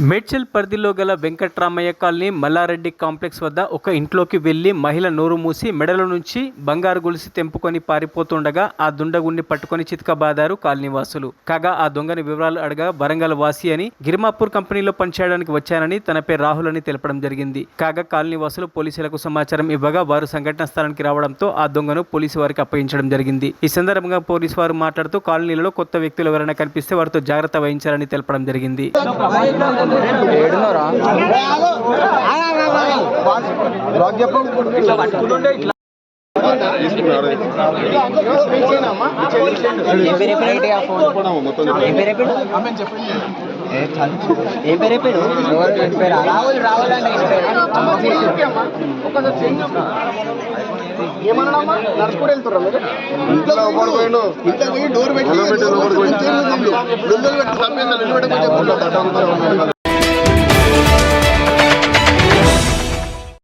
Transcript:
మేడ్చల్ పరిధిలో గల Venkatramaiah colony Mallareddy complex వద్ద ఒక ఇంట్లోకి వెళ్లి మహిళ నోరు మూసి మెడల నుంచి బంగారు గొలుసు తెంపుకొని పారిపోతుండగా ఆ దుండగుణ్ణి పట్టుకొని చితకబాదారు కాలనీవాసులు. కాగా ఆ దొంగని వివరాలు అడగా వరంగల్ వాసి అని, గిరిమాపూర్ కంపెనీలో పనిచేయడానికి వచ్చానని, తన పేరు రాహుల్ అని తెలపడం జరిగింది. కాగా కాలనీవాసులు పోలీసులకు సమాచారం ఇవ్వగా వారు సంఘటన స్థలానికి రావడంతో ఆ దొంగను పోలీసు వారికి అప్పగించడం జరిగింది. ఈ సందర్భంగా పోలీసు వారు మాట్లాడుతూ కాలనీలలో కొత్త వ్యక్తులు ఎవరైనా కనిపిస్తే వారితో జాగ్రత్త వహించాలని తెలపడం జరిగింది. ఏమన్నామా నడుచుకుంటూ వెళ్తుర్రా మీరు? ఇంట్లో పోయి డోర్ పెట్టి